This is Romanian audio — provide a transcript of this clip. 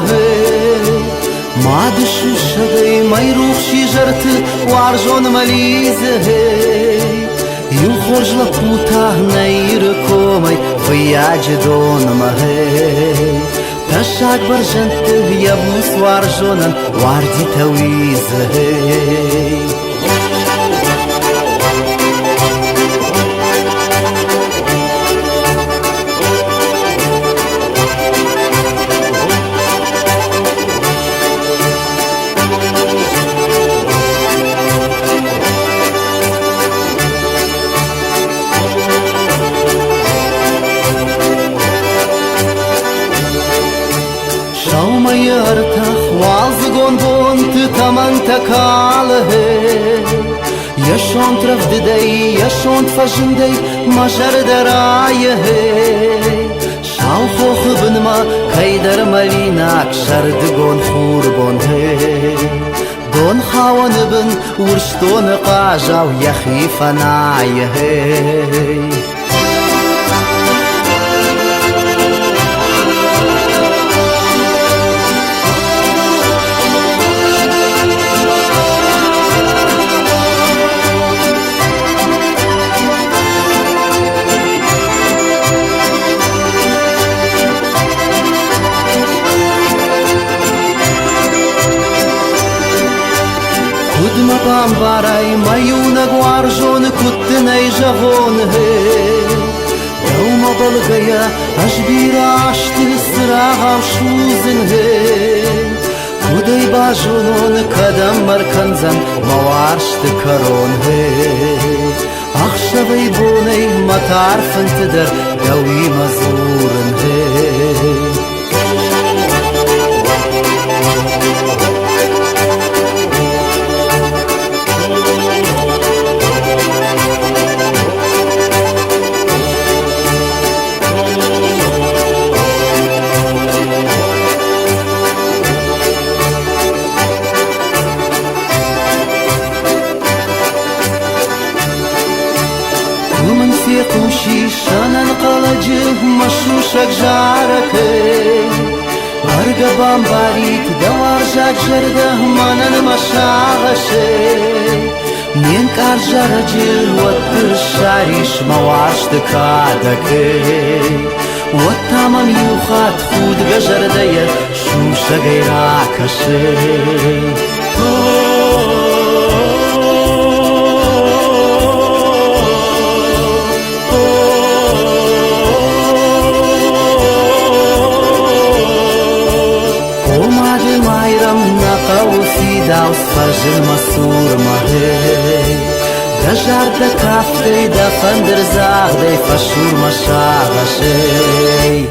hey Madishu shagay may ruh shi jart warjon malize hey Yu khorj la puta nair komay voyaj don ma hey Tashak barjant yabus warjonan wardi tawiz hey Yartach walzgon bont taman takal hey Yashon travdidei yashon tfajindei majar daray hey Shau khokh binma kaydar malina kshardgon khurgon hey Don khawan bin urston qajaw yakhifanay hey Kudma bambaray mayuna gwarjon kutnay javon hey Yawma balgaya ashbira ashti sraha shuzin hey Kuday bajonon kadam markanzan mawarsht karon hey Akhshavay bonay matar fantidar gawi mazurin hey ومن في قوشي شانن قلجه مشوشك جارك أرقبان باريت دوار جاك جرده مانن مشاغشي من كار جرجل وتشاريش مواشت كادك والتمام يوخات خود بجردية شوشة غيراكشي داوس فجر مسور مهي دجار دكافتي دفندر زاغ دي فشور مشاغشي